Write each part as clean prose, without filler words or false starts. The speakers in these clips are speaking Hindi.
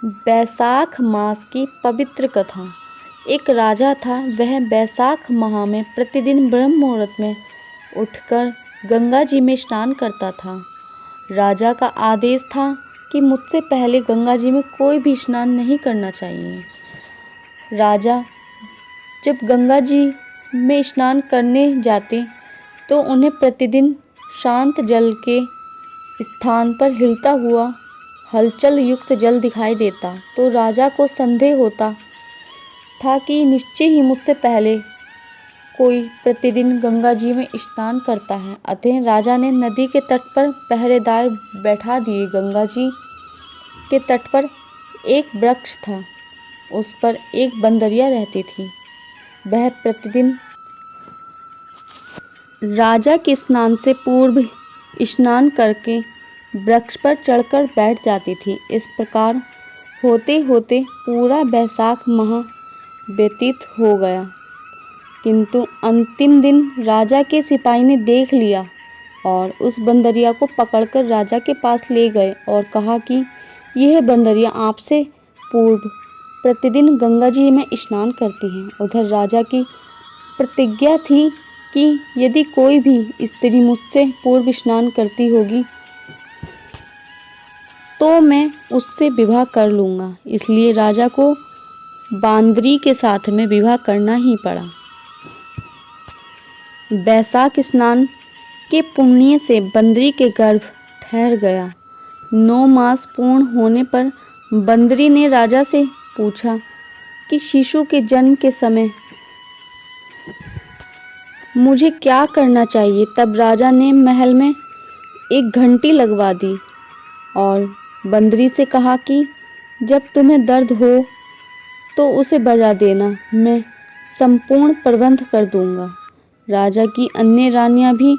बैसाख मास की पवित्र कथा। एक राजा था। वह बैसाख माह में प्रतिदिन ब्रह्म मुहूर्त में उठकर गंगा जी में स्नान करता था। राजा का आदेश था कि मुझसे पहले गंगा जी में कोई भी स्नान नहीं करना चाहिए। राजा जब गंगा जी में स्नान करने जाते तो उन्हें प्रतिदिन शांत जल के स्थान पर हिलता हुआ हलचल युक्त जल दिखाई देता, तो राजा को संदेह होता था कि निश्चय ही मुझसे पहले कोई प्रतिदिन गंगा जी में स्नान करता है। अतः राजा ने नदी के तट पर पहरेदार बैठा दिए। गंगा जी के तट पर एक वृक्ष था, उस पर एक बंदरिया रहती थी। वह प्रतिदिन राजा के स्नान से पूर्व स्नान करके वृक्ष पर चढ़कर बैठ जाती थी। इस प्रकार होते होते पूरा बैसाख माह व्यतीत हो गया, किंतु अंतिम दिन राजा के सिपाही ने देख लिया और उस बंदरिया को पकड़कर राजा के पास ले गए और कहा कि यह बंदरिया आपसे पूर्व प्रतिदिन गंगा जी में स्नान करती है। उधर राजा की प्रतिज्ञा थी कि यदि कोई भी स्त्री मुझसे पूर्व स्नान करती होगी तो मैं उससे विवाह कर लूँगा। इसलिए राजा को बांदरी के साथ में विवाह करना ही पड़ा। बैसाख स्नान के पुण्य से बंदरी के गर्भ ठहर गया। 9 मास पूर्ण होने पर बंदरी ने राजा से पूछा कि शिशु के जन्म के समय मुझे क्या करना चाहिए। तब राजा ने महल में एक घंटी लगवा दी और बंदरी से कहा कि जब तुम्हें दर्द हो तो उसे बजा देना, मैं संपूर्ण प्रबंध कर दूंगा। राजा की अन्य रानियां भी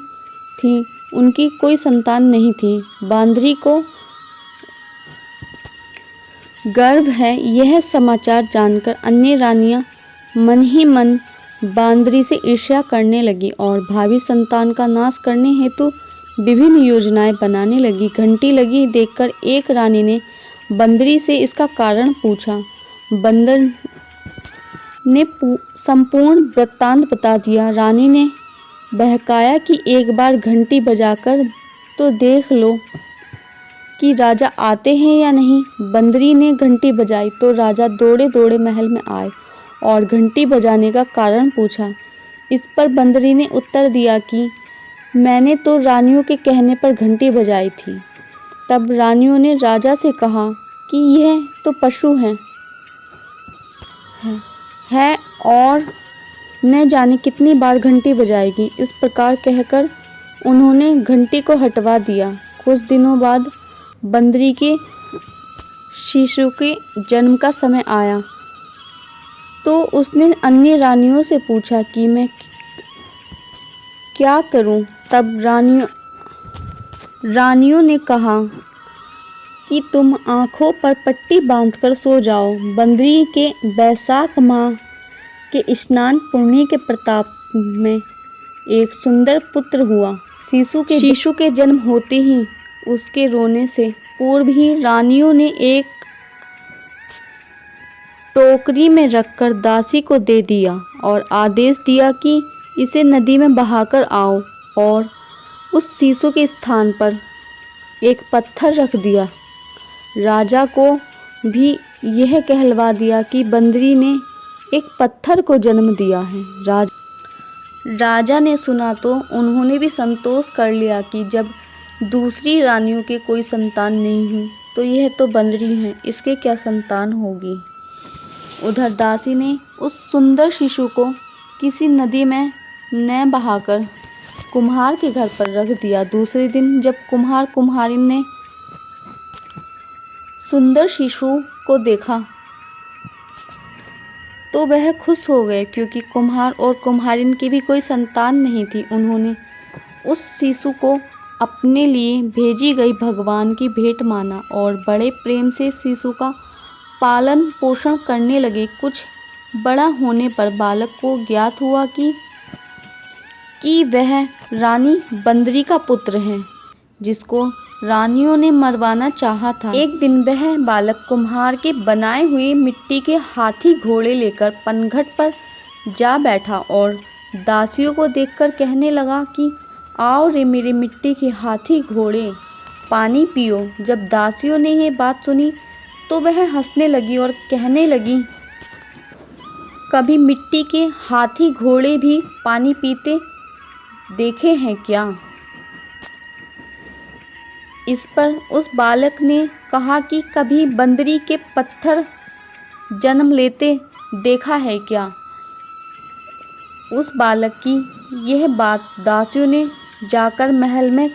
थीं, उनकी कोई संतान नहीं थी। बांदरी को गर्भ है यह समाचार जानकर अन्य रानियां मन ही मन बांदरी से ईर्ष्या करने लगी और भावी संतान का नाश करने हेतु विभिन्न योजनाएं बनाने लगी। घंटी लगी देखकर एक रानी ने बंदरी से इसका कारण पूछा। बंदर ने संपूर्ण वृत्तांत बता दिया। रानी ने बहकाया कि एक बार घंटी बजाकर तो देख लो कि राजा आते हैं या नहीं। बंदरी ने घंटी बजाई तो राजा दौड़े दौड़े महल में आए और घंटी बजाने का कारण पूछा। इस पर बंदरी ने उत्तर दिया कि मैंने तो रानियों के कहने पर घंटी बजाई थी। तब रानियों ने राजा से कहा कि यह तो पशु है और न जाने कितनी बार घंटी बजाएगी। इस प्रकार कहकर उन्होंने घंटी को हटवा दिया। कुछ दिनों बाद बंदरी के शिशु के जन्म का समय आया तो उसने अन्य रानियों से पूछा कि मैं क्या करूं। तब रानियों ने कहा कि तुम आँखों पर पट्टी बांधकर सो जाओ। बंदरी के बैसाख माह के स्नान पुण्य के प्रताप में एक सुंदर पुत्र हुआ। शिशु के जन्म होते ही उसके रोने से पूर्व ही रानियों ने एक टोकरी में रखकर दासी को दे दिया और आदेश दिया कि इसे नदी में बहाकर आओ और उस शिशु के स्थान पर एक पत्थर रख दिया। राजा को भी यह कहलवा दिया कि बंदरी ने एक पत्थर को जन्म दिया है। राजा ने सुना तो उन्होंने भी संतोष कर लिया कि जब दूसरी रानियों के कोई संतान नहीं हुई तो यह तो बंदरी है, इसके क्या संतान होगी। उधर दासी ने उस सुंदर शिशु को किसी नदी में न बहाकर कुम्हार के घर पर रख दिया। दूसरे दिन जब कुम्हार कुम्हारिन ने सुंदर शिशु को देखा तो वह खुश हो गए, क्योंकि कुम्हार और कुम्हारिन की भी कोई संतान नहीं थी। उन्होंने उस शिशु को अपने लिए भेजी गई भगवान की भेंट माना और बड़े प्रेम से शिशु का पालन पोषण करने लगे। कुछ बड़ा होने पर बालक को ज्ञात हुआ कि वह रानी बंदरी का पुत्र है, जिसको रानियों ने मरवाना चाहा था। एक दिन वह बालक कुम्हार के बनाए हुए मिट्टी के हाथी घोड़े लेकर पनघट पर जा बैठा और दासियों को देखकर कहने लगा कि आओ रे मेरे मिट्टी के हाथी घोड़े, पानी पियो। जब दासियों ने ये बात सुनी तो वह हंसने लगी और कहने लगी, कभी मिट्टी के हाथी घोड़े भी पानी पीते देखे हैं क्या? इस पर उस बालक ने कहा कि कभी बंदरी के पत्थर जन्म लेते देखा है क्या? उस बालक की यह बात दासियों ने जाकर महल में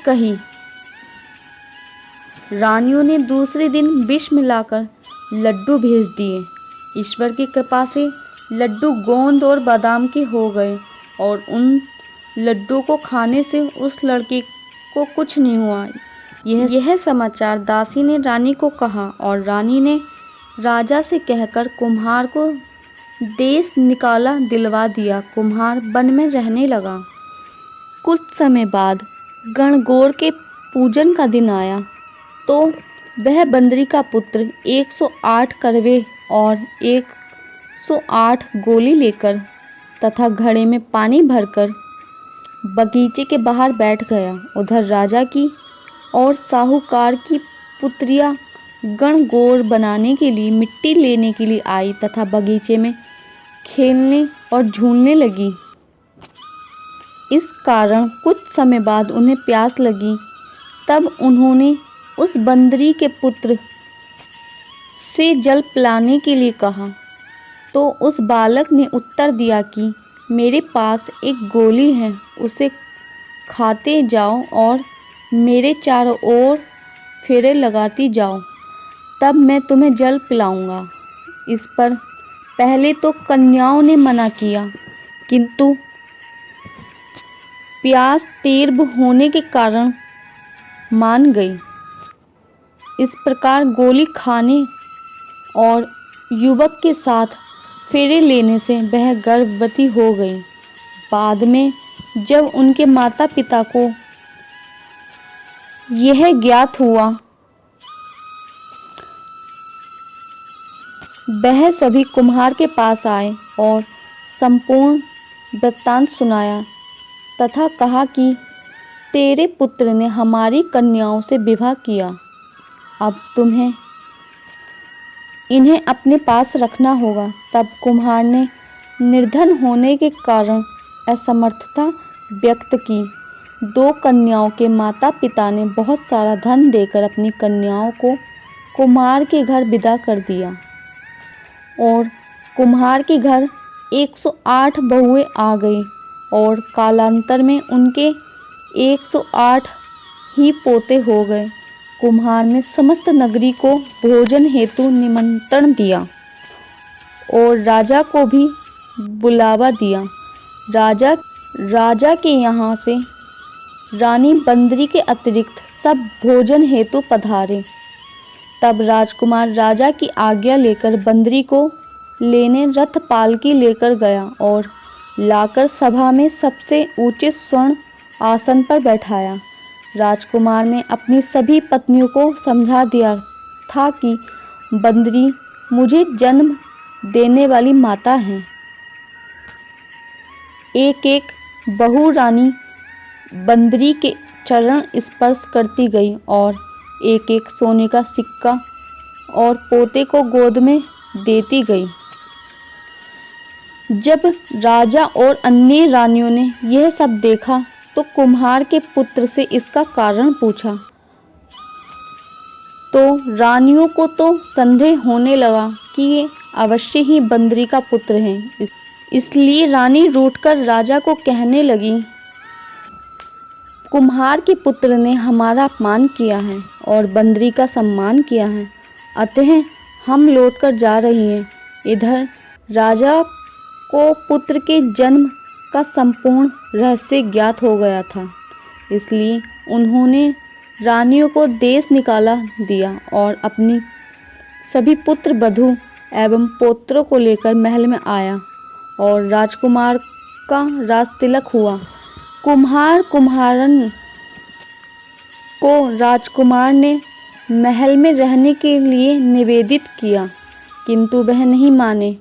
कही। रानियों ने दूसरे दिन विष मिलाकर लड्डू भेज दिए। ईश्वर की कृपा से लड्डू गोंद और बादाम के हो गए और उन लड्डू को खाने से उस लड़के को कुछ नहीं हुआ। यह समाचार दासी ने रानी को कहा और रानी ने राजा से कहकर कुम्हार को देश निकाला दिलवा दिया। कुम्हार वन में रहने लगा। कुछ समय बाद गणगौर के पूजन का दिन आया तो वह बंदरी का पुत्र 108 करवे और 108 गोली लेकर तथा घड़े में पानी भरकर बगीचे के बाहर बैठ गया। उधर राजा की और साहूकार की पुत्रियां गणगौर बनाने के लिए मिट्टी लेने के लिए आई तथा बगीचे में खेलने और झूलने लगी। इस कारण कुछ समय बाद उन्हें प्यास लगी। तब उन्होंने उस बंदरी के पुत्र से जल पिलाने के लिए कहा तो उस बालक ने उत्तर दिया कि मेरे पास एक गोली है, उसे खाते जाओ और मेरे चारों ओर फेरे लगाती जाओ, तब मैं तुम्हें जल पिलाऊंगा। इस पर पहले तो कन्याओं ने मना किया, किंतु प्यास तीव्र होने के कारण मान गई। इस प्रकार गोली खाने और युवक के साथ फेरे लेने से वह गर्भवती हो गई। बाद में जब उनके माता पिता को यह ज्ञात हुआ, वह सभी कुम्हार के पास आए और संपूर्ण वृत्तांत सुनाया तथा कहा कि तेरे पुत्र ने हमारी कन्याओं से विवाह किया, अब तुम्हें इन्हें अपने पास रखना होगा। तब कुम्हार ने निर्धन होने के कारण असमर्थता व्यक्त की। 2 कन्याओं के माता पिता ने बहुत सारा धन देकर अपनी कन्याओं को कुम्हार के घर विदा कर दिया और कुम्हार के घर 108 बहुएं आ गई और कालांतर में उनके 108 ही पोते हो गए। कुम्हार ने समस्त नगरी को भोजन हेतु निमंत्रण दिया और राजा को भी बुलावा दिया। राजा के यहाँ से रानी बंदरी के अतिरिक्त सब भोजन हेतु पधारे। तब राजकुमार राजा की आज्ञा लेकर बंदरी को लेने रथ पालकी लेकर गया और लाकर सभा में सबसे ऊंचे स्वर्ण आसन पर बैठाया। राजकुमार ने अपनी सभी पत्नियों को समझा दिया था कि बंदरी मुझे जन्म देने वाली माता है। एक एक बहू रानी बंदरी के चरण स्पर्श करती गई और एक एक सोने का सिक्का और पोते को गोद में देती गई। जब राजा और अन्य रानियों ने यह सब देखा तो कुम्हार के पुत्र से इसका कारण पूछा तो रानियों को तो संदेह होने लगा कि ये अवश्य ही बंदरी का पुत्र है। इसलिए रानी रूठकर राजा को कहने लगी, कुम्हार के पुत्र ने हमारा अपमान किया है और बंदरी का सम्मान किया है, अतः हम लौटकर जा रही हैं। इधर राजा को पुत्र के जन्म का संपूर्ण रहस्य ज्ञात हो गया था, इसलिए उन्होंने रानियों को देश निकाला दिया और अपनी सभी पुत्र वधू एवं पौत्रों को लेकर महल में आया और राजकुमार का राज तिलक हुआ। कुम्हारन को राजकुमार ने महल में रहने के लिए निवेदित किया, किंतु वह नहीं माने।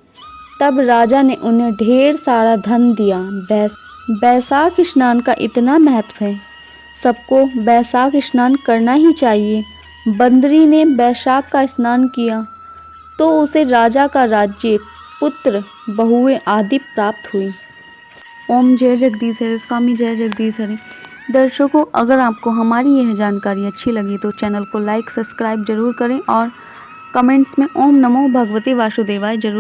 तब राजा ने उन्हें ढेर सारा धन दिया। बैसाख स्नान का इतना महत्व है, सबको बैसाख स्नान करना ही चाहिए। बंदरी ने बैसाख का स्नान किया तो उसे राजा का राज्य, पुत्र, बहुएं आदि प्राप्त हुई। ओम जय जगदीश हरे, स्वामी जय जगदीश हरे। दर्शकों, अगर आपको हमारी यह जानकारी अच्छी लगी तो चैनल को लाइक, सब्सक्राइब जरूर करें और कमेंट्स में ओम नमो भगवते वासुदेवाय जरूर